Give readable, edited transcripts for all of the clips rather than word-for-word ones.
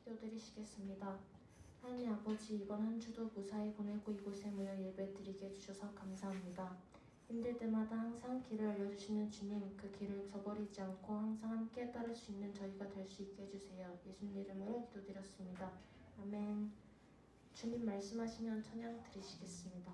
기도드리시겠습니다. 하나님 아버지, 이번 한 주도 무사히 보내고 이곳에 모여 예배드리게 해주셔서 감사합니다. 힘들 때마다 항상 길을 알려주시는 주님, 그 길을 저버리지 않고 항상 함께 따를 수 있는 저희가 될 수 있게 해주세요. 예수님 이름으로 기도드렸습니다. 아멘. 주님 말씀하시면 찬양 드리시겠습니다.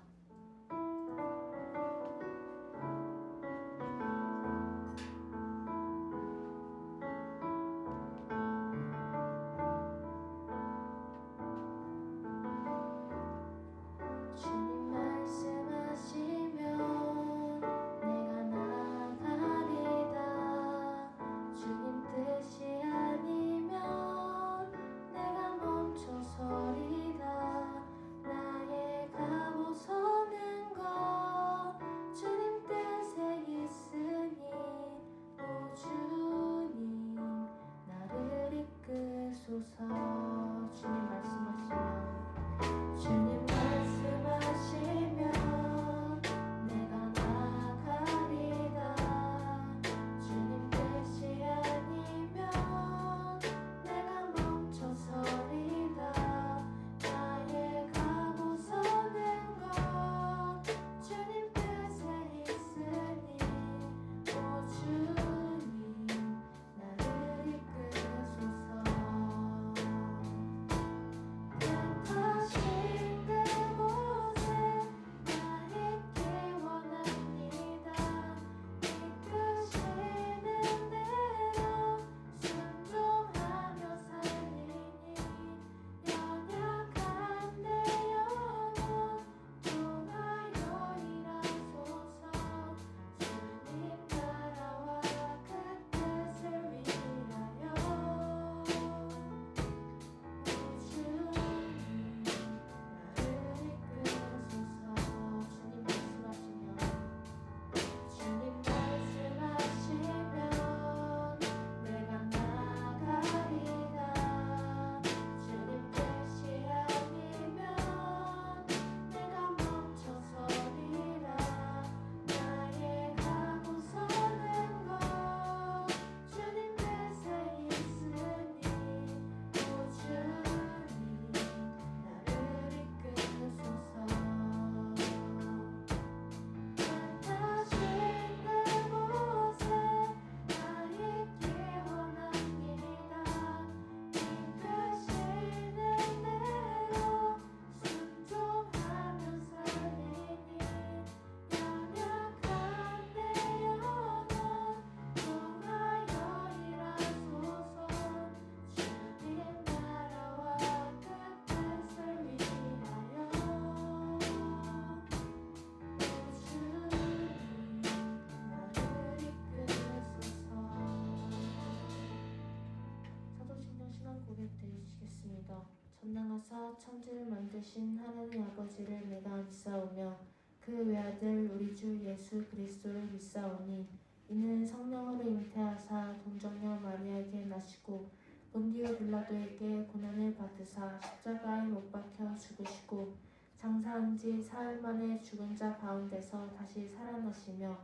전능하사 천지를 만드신 하나님 아버지를 내가 믿사오며 그 외아들 우리 주 예수 그리스도를 믿사오니 이는 성령으로 잉태하사 동정녀 마리아에게 나시고 본디오 빌라도에게 고난을 받으사 십자가에 못 박혀 죽으시고 장사한 지 사흘 만에 죽은 자 가운데서 다시 살아나시며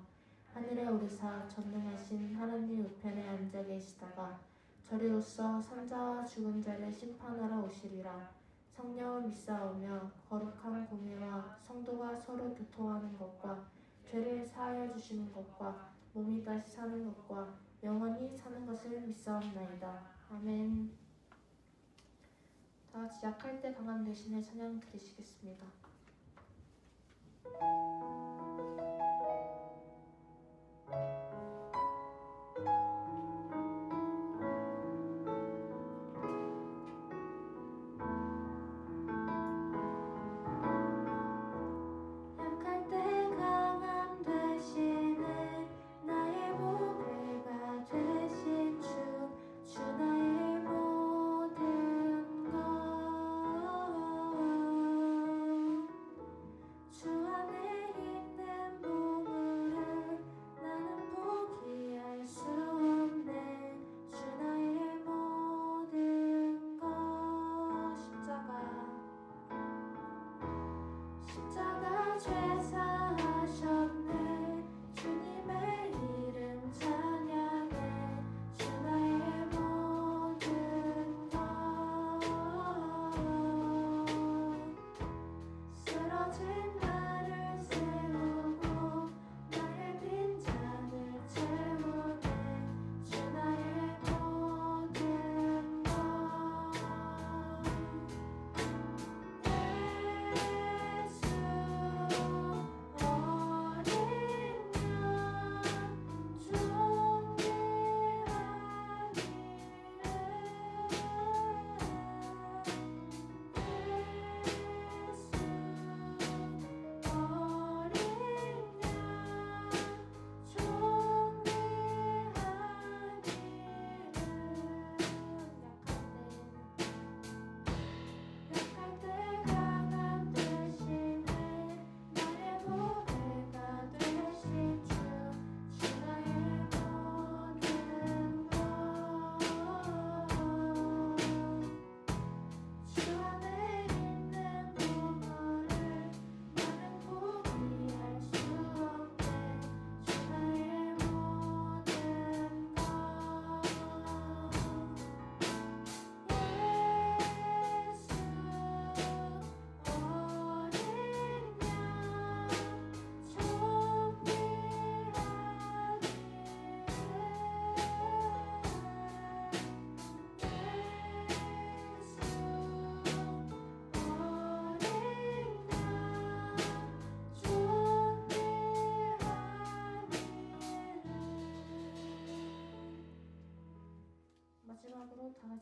하늘에 오르사 전능하신 하나님 우편에 앉아 계시다가 저리로서 산자와 죽은 자를 심판하러 오시리라. 성령을 믿사오며 거룩한 공예와 성도가 서로 교통하는 것과 죄를 사하여 주시는 것과 몸이 다시 사는 것과 영원히 사는 것을 믿사옵나이다. 아멘. 다 같이 약할 때 강한 대신에 찬양 드리시겠습니다. 주 안에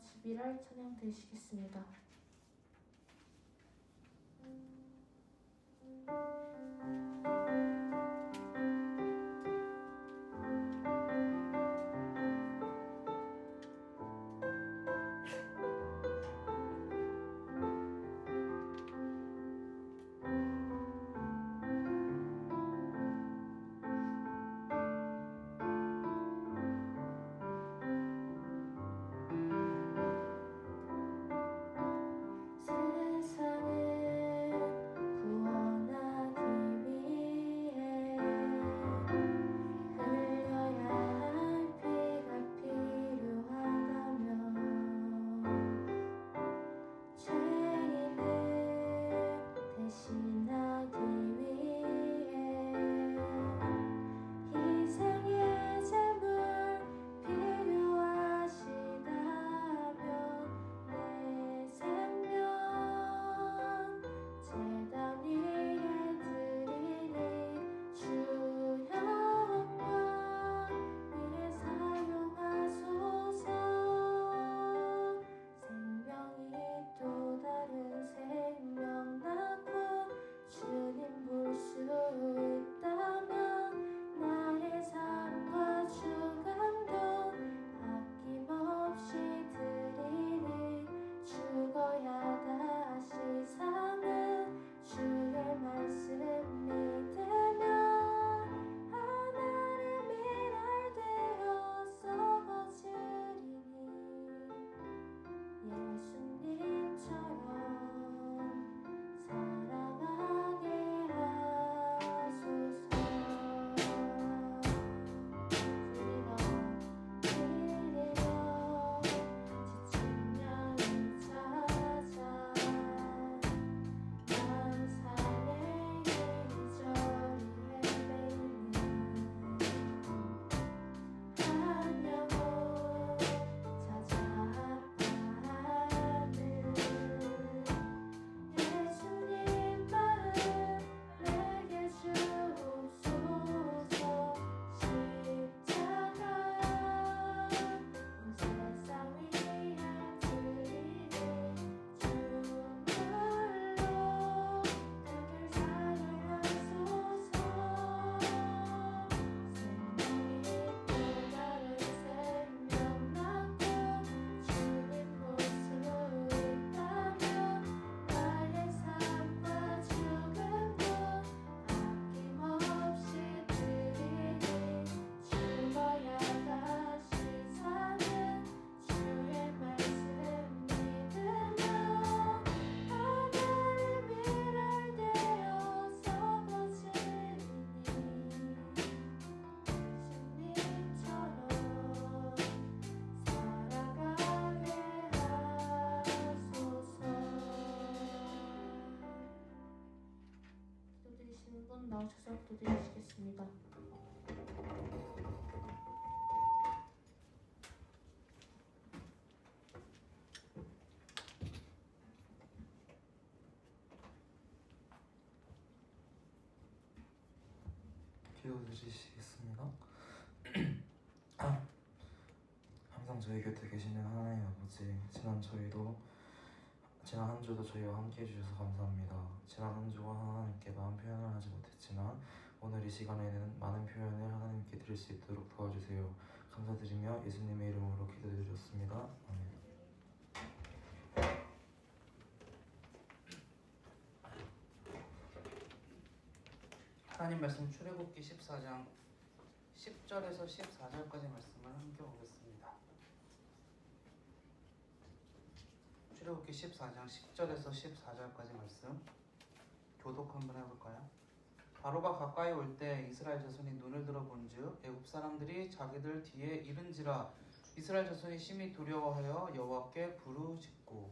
11월 찬양 되시겠습니다. 나오셔서 기도드리시겠습니다. 기도드리시겠습니다. 항상 저희 곁에 계시는 하나님 아버지, 지난 한 주도 저희와 함께 해주셔서 감사합니다. 지난 한 주와 하나님께 마음 표현을 하지 못했지만 오늘 이 시간에는 많은 표현을 하나님께 드릴 수 있도록 도와주세요. 감사드리며 예수님의 이름으로 기도드렸습니다. 아멘. 하나님 말씀 출애굽기 14장 10절에서 14절까지 말씀을 함께 보겠습니다. 출애굽기 14장 10절에서 14절까지 말씀 교독 한번 해볼까요? 바로가 가까이 올 때 이스라엘 자손이 눈을 들어 본즉 애굽 사람들이 자기들 뒤에 이른지라 이스라엘 자손이 심히 두려워하여 여호와께 부르짖고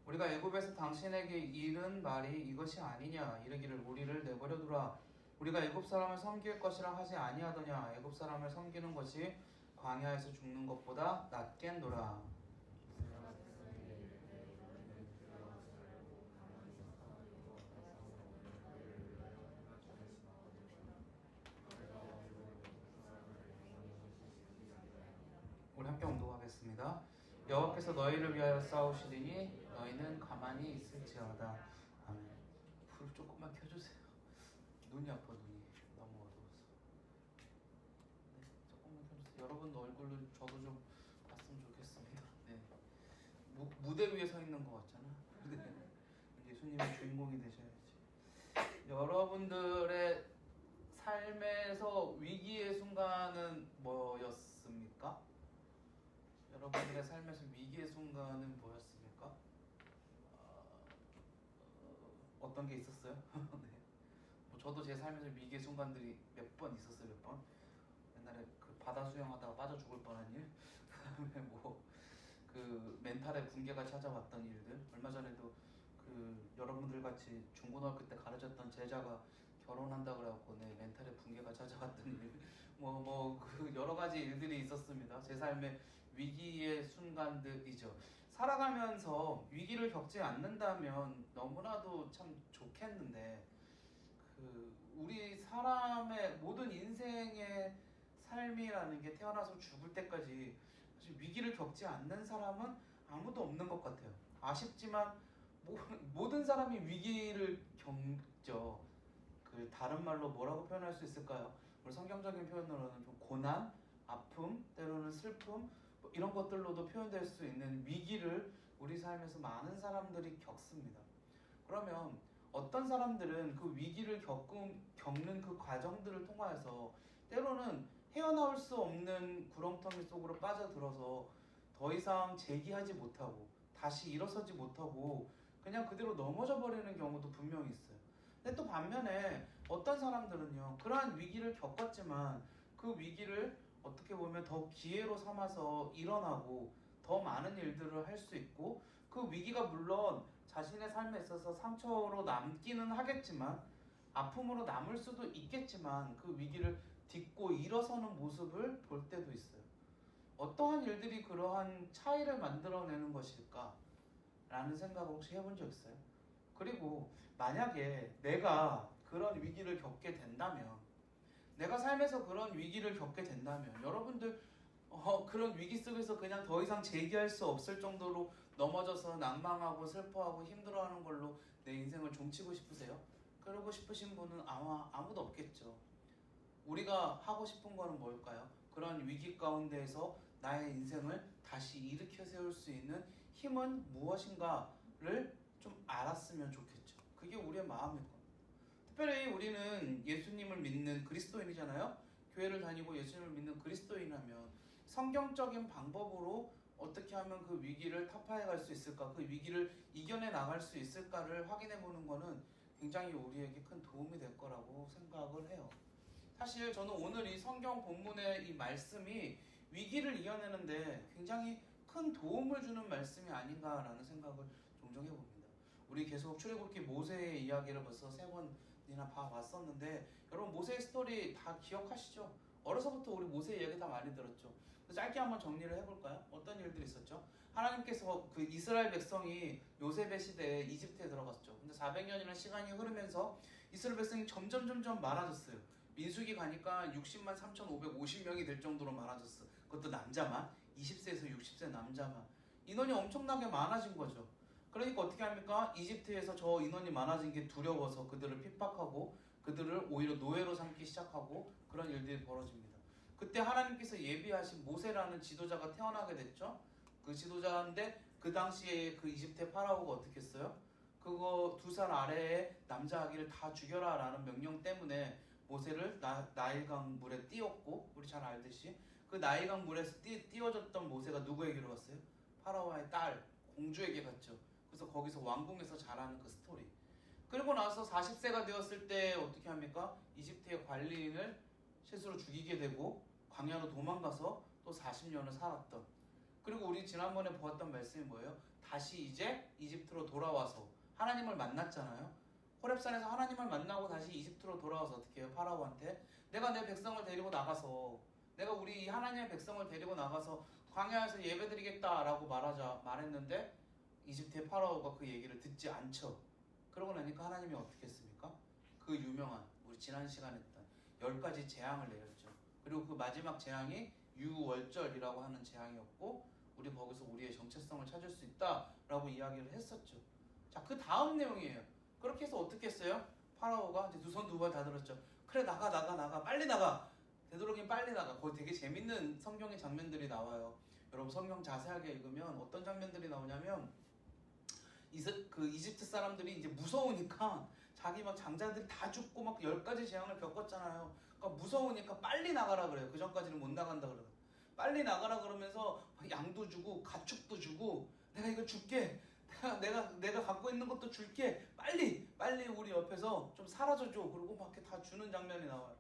우리가 애굽에서 당신에게 이른 말이 이것이 아니냐 이르기를 우리를 내버려 두라 우리가 애굽 사람을 섬길 것이라 하지 아니하더냐 애굽 사람을 섬기는 것이 광야에서 죽는 것보다 낫겠노라. 하나님께서 너희를 위하여 싸우시리니 너희는 가만히 있을지어다. 아멘. 불 조금만 켜주세요. 눈이 아파. 눈이 너무 어두워서. 네, 조금만 켜주세요. 여러분 얼굴을 저도 좀 봤으면 좋겠습니다. 네. 무대 위에 서 있는 것 같잖아. 네. 예수님의 주인공이 되셔야지. 여러분들의 삶에서 위기의 순간은 뭐였습니까? 여러분들의 삶에서 위기의 순간은 뭐였습니까? 어떤 게 있었어요? 네. 뭐 저도 제 삶에서 위기의 순간들이 몇 번 있었어요. 몇 번. 옛날에 그 바다 수영하다가 빠져 죽을 뻔한 일, 그다음에 뭐 그 멘탈의 붕괴가 찾아왔던 일들. 얼마 전에도 그 여러분들 같이 중고등학교 때 가르쳤던 제자가 결혼한다 그래갖고 내 멘탈의 붕괴가 찾아왔던 일, 그 여러 가지 일들이 있었습니다. 제 삶의 위기의 순간들이죠. 살아가면서 위기를 겪지 않는다면 너무나도 참 좋겠는데, 그 우리 사람의 모든 인생의 삶이라는 게 태어나서 죽을 때까지 사실 위기를 겪지 않는 사람은 아무도 없는 것 같아요. 아쉽지만 모든 사람이 위기를 겪죠. 그 다른 말로 뭐라고 표현할 수 있을까요? 우리 성경적인 표현으로는 좀 고난, 아픔, 때로는 슬픔, 뭐 이런 것들로도 표현될 수 있는 위기를 우리 삶에서 많은 사람들이 겪습니다. 그러면 어떤 사람들은 그 위기를 겪는 그 과정들을 통하여서 때로는 헤어나올 수 없는 구렁텅이 속으로 빠져들어서 더 이상 재기하지 못하고 다시 일어서지 못하고 그냥 그대로 넘어져 버리는 경우도 분명히 있어요. 근데 또 반면에 어떤 사람들은요, 그러한 위기를 겪었지만 그 위기를 어떻게 보면 더 기회로 삼아서 일어나고 더 많은 일들을 할 수 있고, 그 위기가 물론 자신의 삶에 있어서 상처로 남기는 하겠지만, 아픔으로 남을 수도 있겠지만 그 위기를 딛고 일어서는 모습을 볼 때도 있어요. 어떠한 일들이 그러한 차이를 만들어내는 것일까? 라는 생각을 혹시 해본 적 있어요? 그리고 만약에 내가 그런 위기를 겪게 된다면, 내가 삶에서 그런 위기를 겪게 된다면 여러분들 그런 위기 속에서 그냥 더 이상 재기할 수 없을 정도로 넘어져서 난망하고 슬퍼하고 힘들어하는 걸로 내 인생을 종치고 싶으세요? 그러고 싶으신 분은 아마 아무도 없겠죠. 우리가 하고 싶은 거는 뭘까요? 그런 위기 가운데에서 나의 인생을 다시 일으켜 세울 수 있는 힘은 무엇인가를 좀 알았으면 좋겠죠. 그게 우리의 마음일 겁니다. 특별히 우리는 예수님을 믿는 그리스도인이잖아요. 교회를 다니고 예수님을 믿는 그리스도인이라면 성경적인 방법으로 어떻게 하면 그 위기를 타파해 갈 수 있을까, 그 위기를 이겨내 나갈 수 있을까를 확인해 보는 거는 굉장히 우리에게 큰 도움이 될 거라고 생각을 해요. 사실 저는 오늘 이 성경 본문의 이 말씀이 위기를 이겨내는데 굉장히 큰 도움을 주는 말씀이 아닌가라는 생각을 종종 해봅니다. 우리 계속 출애굽기 모세의 이야기를 벌써 3번이나 봐왔었는데, 여러분 모세의 스토리 다 기억하시죠? 어려서부터 우리 모세 이야기 다 많이 들었죠. 짧게 한번 정리를 해볼까요? 어떤 일들이 있었죠? 하나님께서 그 이스라엘 백성이 요셉의 시대에 이집트에 들어갔죠. 근데 400년이라는 시간이 흐르면서 이스라엘 백성이 점점 많아졌어요. 민수기 가니까 60만 3,550명이 될 정도로 많아졌어. 그것도 남자만, 20세에서 60세 남자만. 인원이 엄청나게 많아진 거죠. 그러니까 어떻게 합니까? 이집트에서 저 인원이 많아진 게 두려워서 그들을 핍박하고 그들을 오히려 노예로 삼기 시작하고 그런 일들이 벌어집니다. 그때 하나님께서 예비하신 모세라는 지도자가 태어나게 됐죠. 그 지도자인데 그 당시에 그 이집트의 파라오가 어떻게 했어요? 그거 2살 아래에 남자 아기를 다 죽여라 라는 명령 때문에 모세를 나일강 물에 띄웠고, 우리 잘 알듯이 그 나일강 물에서 띄워졌던 모세가 누구에게로 갔어요? 파라오의 딸 공주에게 갔죠. 그래서 거기서 왕궁에서 자라는 그 스토리. 그리고 나서 40세가 되었을 때 어떻게 합니까? 이집트의 관리인을 실수로 죽이게 되고 광야로 도망가서 또 40년을 살았던. 그리고 우리 지난번에 보았던 말씀이 뭐예요? 다시 이제 이집트로 돌아와서 하나님을 만났잖아요. 호렙산에서 하나님을 만나고 다시 이집트로 돌아와서 어떻게 해요? 파라오한테 내가 내 백성을 데리고 나가서, 내가 우리 하나님의 백성을 데리고 나가서 광야에서 예배드리겠다라고 말했는데 이집트의 파라오가 그 얘기를 듣지 않죠. 그러고 나니까 하나님이 어떻게 했습니까? 그 유명한 우리 지난 시간에 했던 10가지 재앙을 내렸죠. 그리고 그 마지막 재앙이 유월절이라고 하는 재앙이었고, 우리 거기서 우리의 정체성을 찾을 수 있다라고 이야기를 했었죠. 자, 그 다음 내용이에요. 그렇게 해서 어떻게 했어요? 파라오가 이제 두 손 두 발 다 들었죠. 그래, 나가, 빨리 나가. 되도록이면 빨리 나가. 거기 되게 재밌는 성경의 장면들이 나와요. 여러분 성경 자세하게 읽으면 어떤 장면들이 나오냐면 그 이집트 사람들이 이제 무서우니까 자기 막 장자들이 다 죽고 막 10가지 재앙을 겪었잖아요. 그러니까 무서우니까 빨리 나가라 그래요. 그 전까지는 못 나간다 그래요. 빨리 나가라 그러면서 양도 주고 가축도 주고 내가 이거 줄게. 내가 갖고 있는 것도 줄게. 빨리 우리 옆에서 좀 사라져줘. 그리고 막 이렇게 다 주는 장면이 나와요.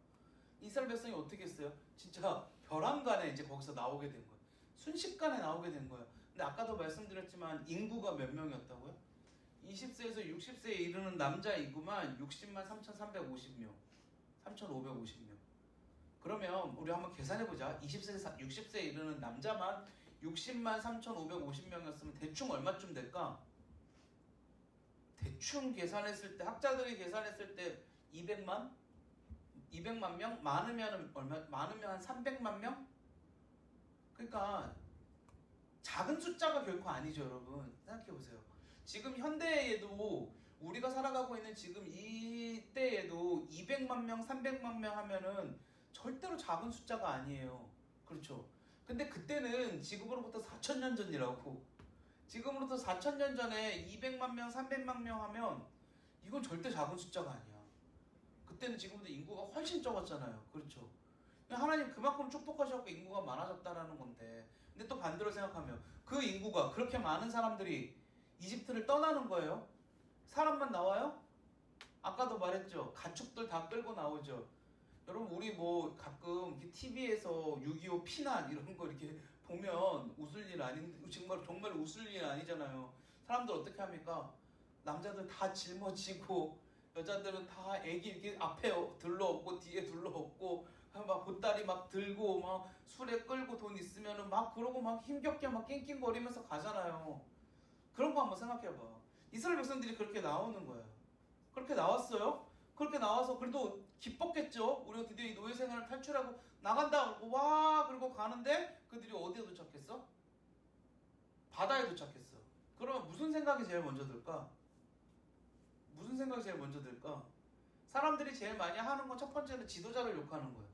이스라엘 백성이 어떻게 했어요? 진짜 벼랑간에 이제 거기서 나오게 된 거예요. 순식간에 나오게 된 거예요. 근데 아까도 말씀드렸지만 인구가 몇 명이었다고요? 20세에서 60세에 이르는 남자 인구만 60만 3,350명, 3,550명. 그러면 우리 한번 계산해보자. 20세에서 60세에 이르는 남자만 60만 3,550명이었으면 대충 얼마쯤 될까? 대충 계산했을 때, 학자들이 계산했을 때 200만 명? 많으면 얼마? 많으면 한 300만 명? 그러니까 작은 숫자가 결코 아니죠, 여러분. 생각해보세요. 지금 현대에도 우리가 살아가고 있는 지금 이때에도 200만 명, 300만 명 하면은 절대로 작은 숫자가 아니에요. 그렇죠? 근데 그때는 지금으로부터 4,000년 전이라고. 지금으로부터 4,000년 전에 200만 명, 300만 명 하면 이건 절대 작은 숫자가 아니야. 그때는 지금보다 인구가 훨씬 적었잖아요. 그렇죠? 하나님 그만큼 축복하셔서 인구가 많아졌다라는 건데, 근데 또 반대로 생각하면 그 인구가 그렇게 많은 사람들이 이집트를 떠나는 거예요. 사람만 나와요? 아까도 말했죠. 가축들 다 끌고 나오죠. 여러분 우리 뭐 가끔 TV에서 6.25 피난 이런 거 이렇게 보면 웃을 일 아닌, 정말 웃을 일 아니잖아요. 사람들 어떻게 합니까? 남자들 다 짊어지고 여자들은 다 애기 이렇게 앞에 들러엎고 뒤에 들러엎고 막 보따리 막 들고 막 술에 끌고 돈 있으면은 막 그러고 막 힘겹게 막 낑낑거리면서 가잖아요. 그런 거 한번 생각해봐. 이스라엘 백성들이 그렇게 나오는 거야. 그렇게 나왔어요. 그렇게 나와서 그래도 기뻤겠죠. 우리가 드디어 이 노예 생활을 탈출하고 나간다. 와, 그리고 가는데 그들이 어디에 도착했어? 바다에 도착했어. 그러면 무슨 생각이 제일 먼저 들까? 무슨 생각이 제일 먼저 들까? 사람들이 제일 많이 하는 건 첫 번째는 지도자를 욕하는 거야.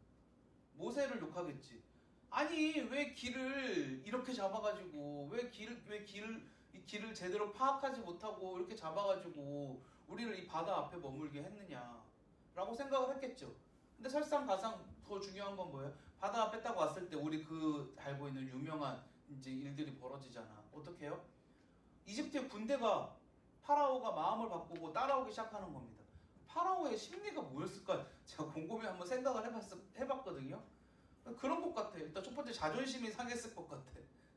모세를 욕하겠지. 아니 왜 길을 이렇게 잡아가지고 왜 길을 제대로 파악하지 못하고 이렇게 잡아가지고 우리를 이 바다 앞에 머물게 했느냐라고 생각을 했겠죠. 근데 설상가상 더 중요한 건 뭐예요? 바다 앞에 딱 왔을 때 우리 그 알고 있는 유명한 이제 일들이 벌어지잖아. 어떻게 해요? 이집트의 군대가 파라오가 마음을 바꾸고 따라오기 시작하는 겁니다. 파라오의 심리가 뭐였을까? 제가 곰곰이 한번 생각을 해봤거든요. 그런 것 같아. 일단 첫 번째 자존심이 상했을 것 같아.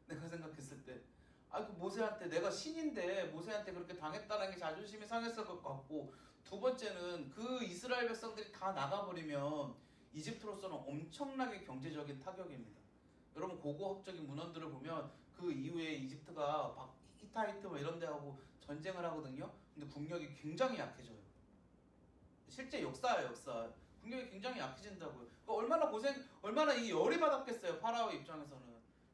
내가 생각했을 때. 그 모세한테 내가 신인데 모세한테 그렇게 당했다는 게 자존심이 상했을 것 같고, 두 번째는 그 이스라엘 백성들이 다 나가버리면 이집트로서는 엄청나게 경제적인 타격입니다. 여러분 고고학적인 문헌들을 보면 그 이후에 이집트가 막 히타이트 뭐 이런 데하고 전쟁을 하거든요. 근데 국력이 굉장히 약해져요. 실제 역사예요, 역사. 국력이 굉장히 약해진다고요. 그러니까 얼마나 이 열이 받았겠어요, 파라오 입장에서는.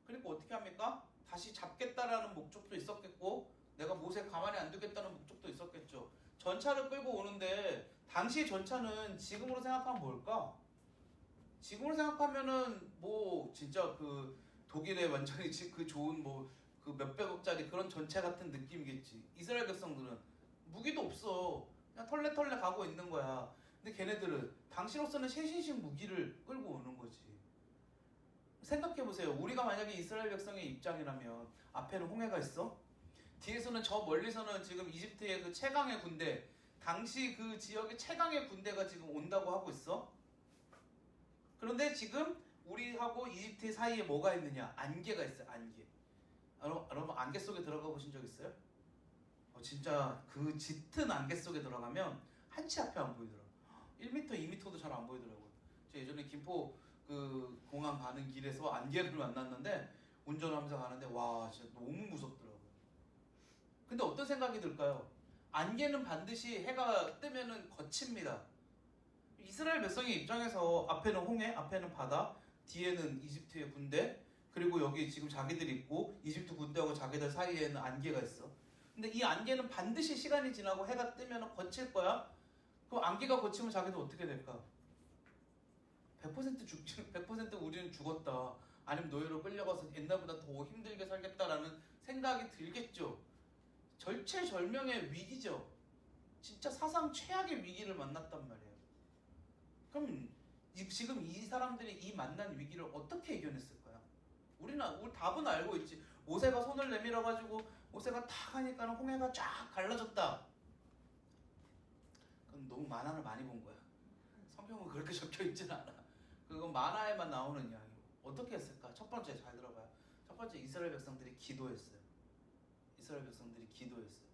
그러니까 어떻게 합니까? 다시 잡겠다라는 목적도 있었겠고, 내가 모세 가만히 안 두겠다는 목적도 있었겠죠. 전차를 끌고 오는데 당시 전차는 지금으로 생각하면 뭘까? 지금으로 생각하면은 뭐 진짜 그 독일의 완전히 그 좋은 뭐 그 몇백억짜리 그런 전차 같은 느낌이겠지. 이스라엘 백성들은 무기도 없어. 그냥 털레 가고 있는 거야. 근데 걔네들은 당시로서는 최신식 무기를 끌고 오는 거지. 생각해보세요. 우리가 만약에 이스라엘 백성의 입장이라면 앞에는 홍해가 있어? 뒤에서는 저 멀리서는 지금 이집트의 그 최강의 군대, 당시 그 지역의 최강의 군대가 지금 온다고 하고 있어? 그런데 지금 우리하고 이집트 사이에 뭐가 있느냐? 안개가 있어요. 안개. 여러분 안개 속에 들어가 보신 적 있어요? 진짜 그 짙은 안개 속에 들어가면 한치 앞에 안 보이더라고요. 1m, 2m도 잘 안 보이더라고요. 제가 예전에 김포 그 공항 가는 길에서 안개를 만났는데 운전하면서 가는데 와 진짜 너무 무섭더라고요. 근데 어떤 생각이 들까요? 안개는 반드시 해가 뜨면은 거칩니다. 이스라엘 백성의 입장에서 앞에는 홍해, 앞에는 바다, 뒤에는 이집트의 군대, 그리고 여기 지금 자기들 있고 이집트 군대하고 자기들 사이에는 안개가 있어. 근데 이 안개는 반드시 시간이 지나고 해가 뜨면 거칠 거야. 그럼 안개가 거치면 자기들 어떻게 될까? 100% 죽지, 100% 우리는 죽었다. 아니면 노예로 끌려가서 옛날보다 더 힘들게 살겠다라는 생각이 들겠죠. 절체절명의 위기죠. 진짜 사상 최악의 위기를 만났단 말이에요. 그럼 지금 이 사람들이 이 만난 위기를 어떻게 이겨냈을 거야? 우리 답은 알고 있지. 모세가 손을 내밀어 가지고 모세가 탁 하니까 홍해가 쫙 갈라졌다. 그럼 너무 만화를 많이 본 거야. 성경은 그렇게 적혀 있진 않아. 그건 만화에만 나오는 이야기고. 어떻게 했을까? 첫 번째 잘 들어봐요. 첫 번째 이스라엘 백성들이 기도했어요. 이스라엘 백성들이 기도했어요.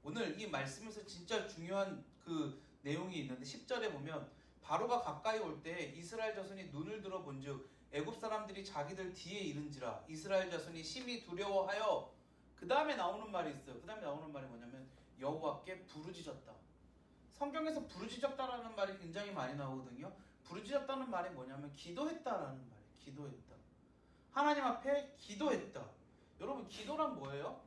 오늘 이 말씀에서 진짜 중요한 그 내용이 있는데 10절에 보면 바로가 가까이 올 때 이스라엘 자손이 눈을 들어 본즉 애굽 사람들이 자기들 뒤에 이른지라 이스라엘 자손이 심히 두려워하여 그 다음에 나오는 말이 있어요. 그 다음에 나오는 말이 뭐냐면 여호와께 부르짖었다. 성경에서 부르짖었다라는 말이 굉장히 많이 나오거든요. 부르짖었다는 말이 뭐냐면 기도했다라는 말이에요. 기도했다. 하나님 앞에 기도했다. 여러분 기도란 뭐예요?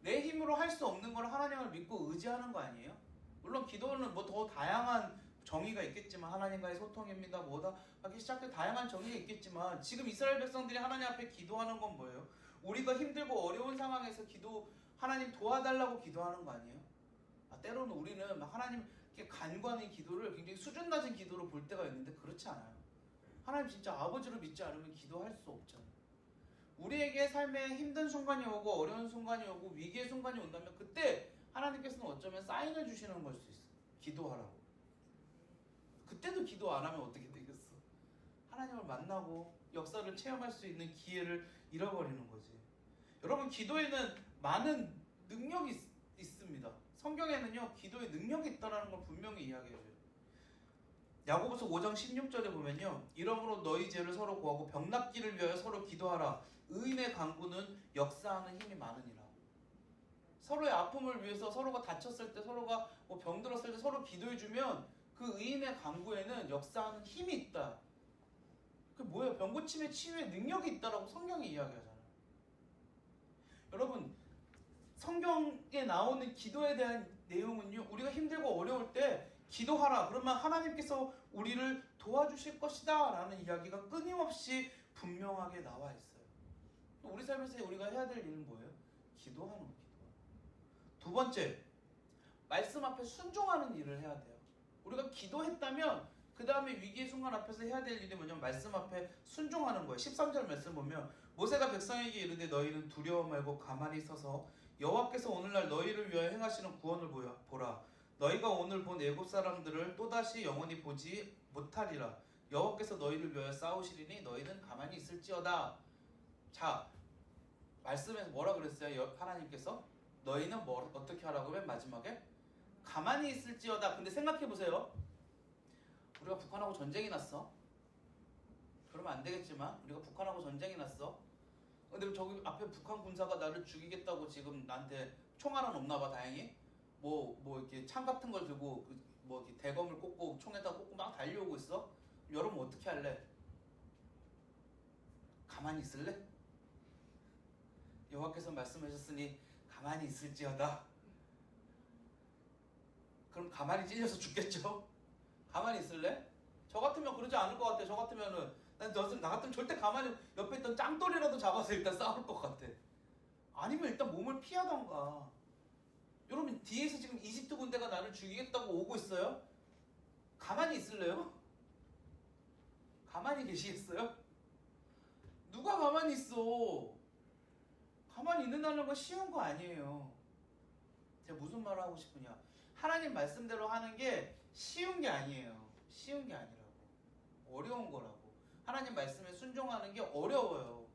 내 힘으로 할 수 없는 걸 하나님을 믿고 의지하는 거 아니에요? 물론 기도는 뭐 더 다양한 정의가 있겠지만 하나님과의 소통입니다. 뭐다 하기 시작해 다양한 정의가 있겠지만 지금 이스라엘 백성들이 하나님 앞에 기도하는 건 뭐예요? 우리가 힘들고 어려운 상황에서 하나님 도와달라고 기도하는 거 아니에요? 때로는 우리는 하나님께 간과하는 기도를 굉장히 수준 낮은 기도로 볼 때가 있는데 그렇지 않아요. 하나님 진짜 아버지를 믿지 않으면 기도할 수 없잖아요. 우리에게 삶에 힘든 순간이 오고 어려운 순간이 오고 위기의 순간이 온다면 그때 하나님께서는 어쩌면 사인을 주시는 걸 수 있어요. 기도하라고. 그때도 기도 안 하면 어떻게 되겠어? 하나님을 만나고 역사를 체험할 수 있는 기회를 잃어버리는 거지. 여러분 기도에는 많은 능력이 있습니다. 성경에는요 기도에 능력이 있다는 걸 분명히 이야기해줘요. 야고보서 5장 16절에 보면요 이러므로 너희 죄를 서로 구하고 병 낫기를 위하여 서로 기도하라. 의인의 간구는 역사하는 힘이 많으니라. 서로의 아픔을 위해서 서로가 다쳤을 때 서로가 뭐 병들었을 때 서로 기도해주면 그 의인의 간구에는 역사하는 힘이 있다. 그게 뭐예요? 병 고침의 치유의 능력이 있다라고 성경이 이야기하잖아요. 여러분 성경에 나오는 기도에 대한 내용은요 우리가 힘들고 어려울 때 기도하라. 그러면 하나님께서 우리를 도와주실 것이다 라는 이야기가 끊임없이 분명하게 나와 있어요. 우리 삶에서 우리가 해야 될 일은 뭐예요? 기도하는 거예요. 두 번째, 말씀 앞에 순종하는 일을 해야 돼요. 우리가 기도했다면 그 다음에 위기의 순간 앞에서 해야 될 일이 뭐냐면 말씀 앞에 순종하는 거예요. 13절 말씀 보면 모세가 백성에게 이르되 너희는 두려워 말고 가만히 서서 여호와께서 오늘날 너희를 위하여 행하시는 구원을 보라. 너희가 오늘 본 애굽 사람들을 또다시 영원히 보지 못하리라. 여호와께서 너희를 위하여 싸우시리니 너희는 가만히 있을지어다. 자, 말씀에서 뭐라 그랬어요? 하나님께서 너희는 어떻게 하라고 맨 마지막에? 가만히 있을지어다. 근데 생각해보세요. 우리가 북한하고 전쟁이 났어. 그러면 안 되겠지만 우리가 북한하고 전쟁이 났어. 근데 저기 앞에 북한 군사가 나를 죽이겠다고 지금 나한테 총알은 없나 봐. 다행히 뭐 이렇게 창 같은 걸 들고 뭐 이렇게 대검을 꽂고 총에다 꽂고 막 달려오고 있어. 여러분 어떻게 할래? 가만히 있을래? 여호와께서 말씀하셨으니 가만히 있을지어다. 그럼 가만히 찔려서 죽겠죠? 가만히 있을래? 저 같으면 그러지 않을 것 같아. 저 같으면은 나 같으면 절대 가만히 옆에 있던 짱돌이라도 잡아서 일단 싸울 것 같아. 아니면 일단 몸을 피하던가. 여러분 뒤에서 지금 이집트 군대가 나를 죽이겠다고 오고 있어요? 가만히 있을래요? 가만히 계시겠어요? 누가 가만히 있어? 가만히 있는다는 건 쉬운 거 아니에요. 제가 무슨 말을 하고 싶으냐? 하나님 말씀대로 하는 게 쉬운 게 아니에요. 쉬운 게 아니라고. 어려운 거라고. 하나님 말씀에 순종하는 게 어려워요.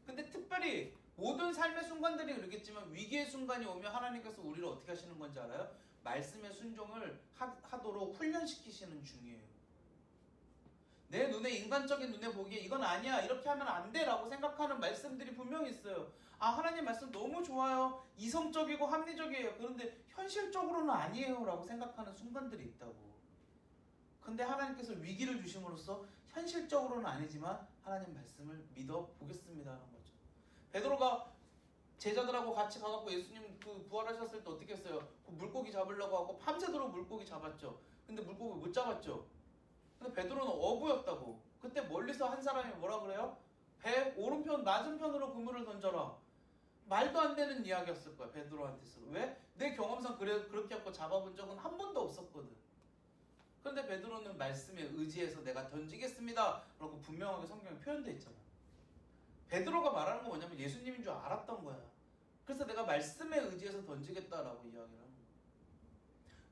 근데 특별히 모든 삶의 순간들이 그러겠지만 위기의 순간이 오면 하나님께서 우리를 어떻게 하시는 건지 알아요? 말씀의 순종을 하도록 훈련시키시는 중이에요. 내 눈에 인간적인 눈에 보기에 이건 아니야 이렇게 하면 안 돼 라고 생각하는 말씀들이 분명히 있어요. 아 하나님 말씀 너무 좋아요. 이성적이고 합리적이에요. 그런데 현실적으로는 아니에요 라고 생각하는 순간들이 있다고. 근데 하나님께서 위기를 주심으로써 현실적으로는 아니지만 하나님 말씀을 믿어 보겠습니다 하는 거죠. 베드로가 제자들하고 같이 가갖고 예수님 그 부활하셨을 때 어떻게 했어요? 그 물고기 잡으려고 하고 밤새도록 물고기 잡았죠. 근데 물고기 못 잡았죠. 근데 베드로는 어부였다고. 그때 멀리서 한 사람이 뭐라 그래요? 배 오른편 맞은편으로 그물을 던져라. 말도 안 되는 이야기였을 거야, 베드로한테서. 왜? 내 경험상 그렇게 하고 잡아본 적은 한 번도 없었거든. 근데 베드로는 말씀에 의지해서 내가 던지겠습니다 라고 분명하게 성경에 표현되어 있잖아. 베드로가 말하는 건 뭐냐면 예수님인 줄 알았던 거야. 그래서 내가 말씀에 의지해서 던지겠다라고 이야기를 하는 거야.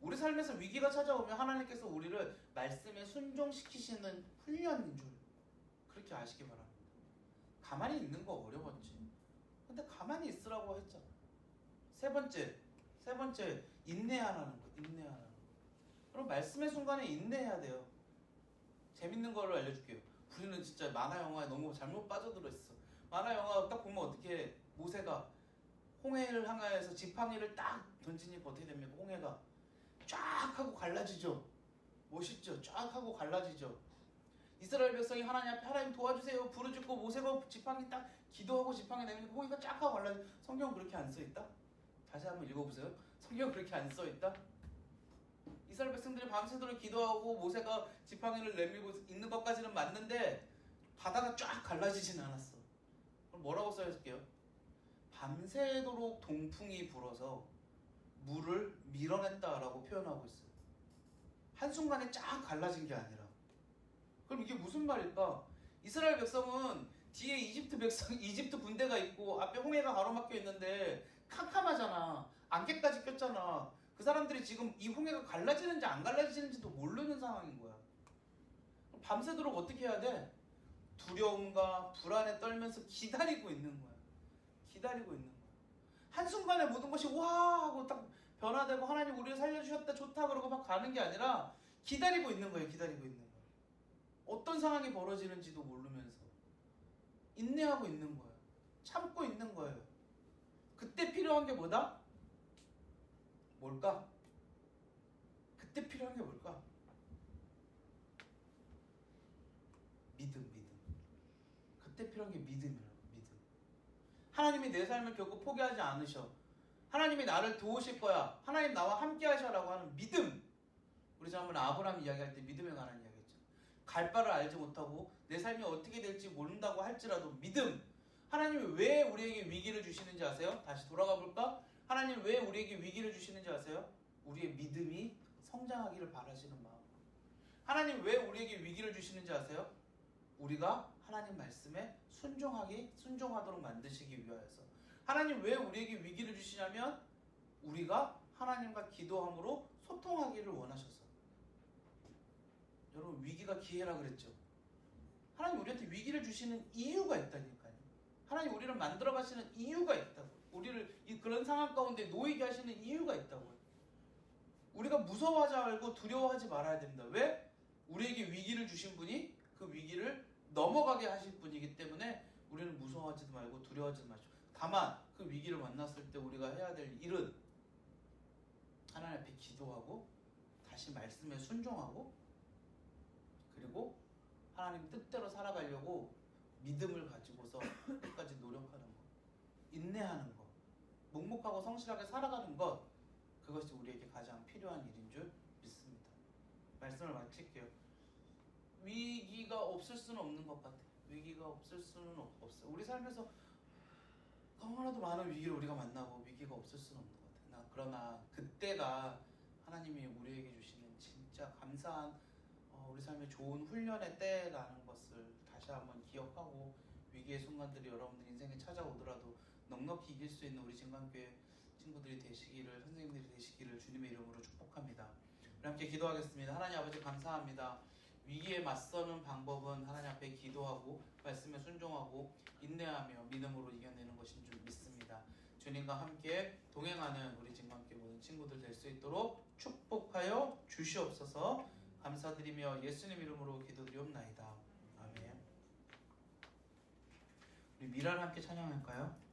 우리 삶에서 위기가 찾아오면 하나님께서 우리를 말씀에 순종시키시는 훈련인 줄 그렇게 아시기 바랍니다. 가만히 있는 거 어려웠지. 근데 가만히 있으라고 했잖아. 세 번째 인내하라는 거. 인내하라는 거. 그럼 말씀의 순간에 인내해야 돼요. 재밌는 거를 알려줄게요. 우리는 진짜 만화 영화에 너무 잘못 빠져들어 있어. 만화 영화 딱 보면 어떻게 모세가 홍해를 향하여서 지팡이를 딱 던지니까 어떻게 됩니까? 홍해가 쫙 하고 갈라지죠. 멋있죠. 쫙 하고 갈라지죠. 이스라엘 백성이 하나님 앞에 하나님 도와주세요 부르짖고 모세가 지팡이 딱 기도하고 지팡이 내미니까 홍해가 쫙 하고 갈라지. 성경 그렇게 안 써있다? 다시 한번 읽어보세요. 성경 그렇게 안 써있다? 이스라엘 백성들이 밤새도록 기도하고 모세가 지팡이를 내밀고 있는 것까지는 맞는데 바다가 쫙 갈라지진 않았어. 그럼 뭐라고 써있을게요? 밤새도록 동풍이 불어서 물을 밀어냈다라고 표현하고 있어요. 한순간에 쫙 갈라진 게 아니라. 그럼 이게 무슨 말일까? 이스라엘 백성은 뒤에 이집트 군대가 있고 앞에 홍해가 가로막혀 있는데 캄캄하잖아. 안개까지 꼈잖아. 그 사람들이 지금 이 홍해가 갈라지는지 안 갈라지는지도 모르는 상황인 거야. 밤새도록 어떻게 해야 돼? 두려움과 불안에 떨면서 기다리고 있는 거야. 기다리고 있는 거야. 한순간에 모든 것이 와 하고 딱 변화되고 하나님 우리를 살려주셨다 좋다 그러고 막 가는 게 아니라 기다리고 있는 거예요. 기다리고 있는 거예요. 어떤 상황이 벌어지는지도 모르면서 인내하고 있는 거예요. 참고 있는 거예요. 그때 필요한 게 뭐다? 뭘까? 그때 필요한 게 뭘까? 믿음. 그때 필요한 게 믿음이라고. 믿음. 하나님이 내 삶을 결코 포기하지 않으셔. 하나님이 나를 도우실 거야. 하나님 나와 함께 하셔라고 하는 믿음. 우리 지난번에 아브라함 이야기할 때 믿음에 관한 이야기했죠. 갈 바를 알지 못하고 내 삶이 어떻게 될지 모른다고 할지라도 믿음. 하나님이 왜 우리에게 위기를 주시는지 아세요? 다시 돌아가 볼까? 하나님 왜 우리에게 위기를 주시는지 아세요? 우리의 믿음이 성장하기를 바라시는 마음. 하나님 왜 우리에게 위기를 주시는지 아세요? 우리가 하나님 말씀에 순종하도록 만드시기 위하여서. 하나님 왜 우리에게 위기를 주시냐면 우리가 하나님과 기도함으로 소통하기를 원하셔서. 여러분 위기가 기회라 그랬죠. 하나님 우리한테 위기를 주시는 이유가 있다니까요. 하나님 우리를 만들어 가시는 이유가 있다고. 우리를 그런 상황 가운데 놓이게 하시는 이유가 있다고요. 우리가 무서워하지 말고 두려워하지 말아야 됩니다. 왜? 우리에게 위기를 주신 분이 그 위기를 넘어가게 하실 분이기 때문에 우리는 무서워하지도 말고 두려워하지도 마시고. 다만 그 위기를 만났을 때 우리가 해야 될 일은 하나님 앞에 기도하고 다시 말씀에 순종하고 그리고 하나님 뜻대로 살아가려고 믿음을 가지고서 끝까지 노력하는 것, 인내하는 것, 묵묵하고 성실하게 살아가는 것, 그것이 우리에게 가장 필요한 일인 줄 믿습니다. 말씀을 마칠게요. 위기가 없을 수는 없는 것 같아요. 위기가 없을 수는 없어요. 우리 삶에서 너무나도 많은 위기를 우리가 만나고 위기가 없을 수는 없는 것 같아요. 그러나 그때가 하나님이 우리에게 주시는 진짜 감사한 우리 삶의 좋은 훈련의 때라는 것을 다시 한번 기억하고 위기의 순간들이 여러분들 인생에 찾아오더라도 넉넉히 이길 수 있는 우리 진강교회 친구들이 되시기를, 선생님들이 되시기를 주님의 이름으로 축복합니다. 우리 함께 기도하겠습니다. 하나님 아버지 감사합니다. 위기에 맞서는 방법은 하나님 앞에 기도하고 말씀에 순종하고 인내하며 믿음으로 이겨내는 것인 줄 믿습니다. 주님과 함께 동행하는 우리 진강교회 모든 친구들 될 수 있도록 축복하여 주시옵소서. 감사드리며 예수님 이름으로 기도드리옵나이다. 아멘. 우리 미라를 함께 찬양할까요?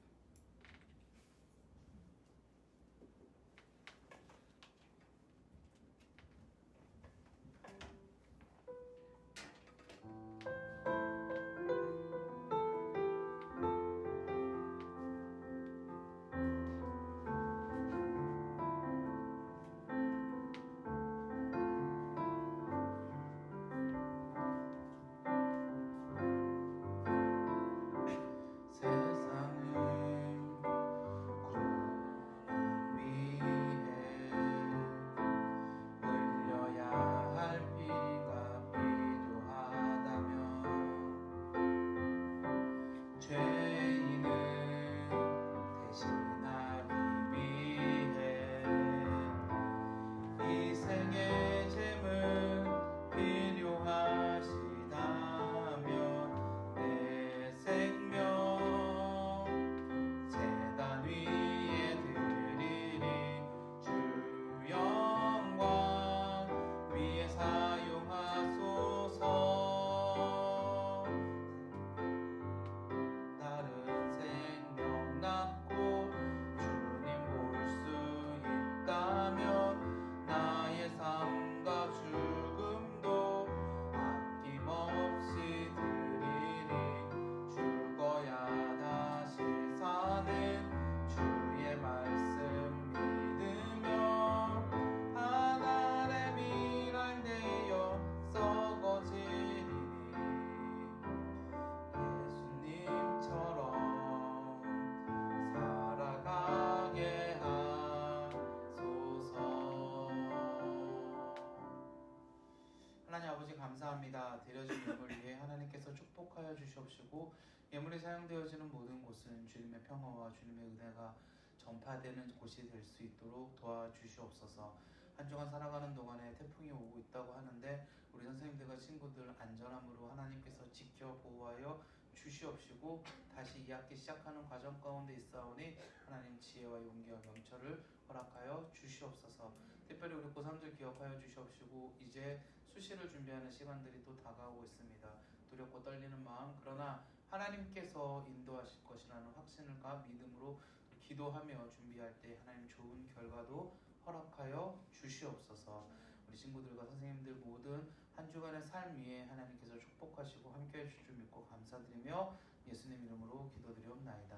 감사합니다. 드려진 예물 위에 하나님께서 축복하여 주시옵시고 예물이 사용되어지는 모든 곳은 주님의 평화와 주님의 은혜가 전파되는 곳이 될 수 있도록 도와주시옵소서. 한 주간 살아가는 동안에 태풍이 오고 있다고 하는데 우리 선생님들과 친구들 안전함으로 하나님께서 지켜 보호하여 주시옵시고 다시 2학기 시작하는 과정 가운데 있사오니 하나님 지혜와 용기와 명철을 허락하여 주시옵소서. 특별히 우리 고3들 기억하여 주시옵시고 이제 수시를 준비하는 시간들이 또 다가오고 있습니다. 두렵고 떨리는 마음, 그러나 하나님께서 인도하실 것이라는 확신과 믿음으로 기도하며 준비할 때 하나님 좋은 결과도 허락하여 주시옵소서. 우리 친구들과 선생님들 모든 한 주간의 삶 위에 하나님께서 축복하시고 함께해 주실 줄 믿고 감사드리며 예수님 이름으로 기도드리옵나이다.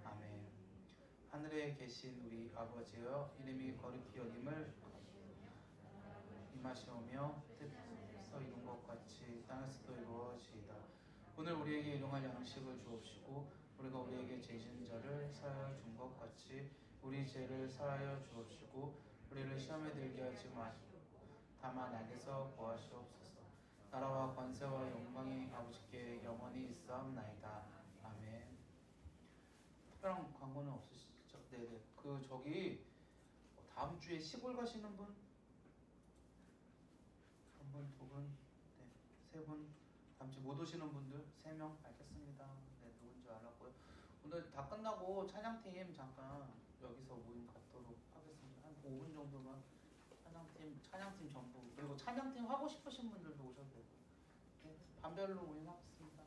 아멘. 하늘에 계신 우리 아버지여, 이름이 거룩히 여김을 임하시오며 뜻에서 이룬 것 같이 땅에서도 이루어지이다. 오늘 우리에게 일용할 양식을 주옵시고 우리가 우리에게 죄진 자를 사하여 준 것 같이 우리 죄를 사하여 주옵시고 우리를 시험에 들게 하지 마시고 다만 악에서 구하시옵소서. 나라와 권세와 영광이 아버지께 영원히 있사옵나이다. 아멘. 특별한 광고는 없으시죠? 네네. 저기 다음 주에 시골 가시는 분? 한 분, 두 분, 네, 세 분. 다음 주에 못 오시는 분들 3명 알겠습니다. 네, 누군지 알았고요. 오늘 다 끝나고 찬양팀 잠깐 여기서 모임 갖도록 하겠습니다. 한 5분 정도만 찬양팀 전부, 그리고 찬양팀 하고 싶으신 분들도 오셔도 되고, 네, 반별로 모임하겠습니다.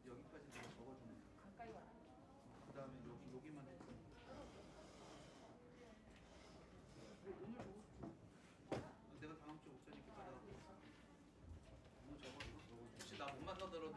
여기까지 내가 적어주면 가까이 와. 그 다음에 여기만 해. 오늘 내가 다음 주 목사님께 받아갖고 오늘 적어줘. 혹시 나 못 만나더라도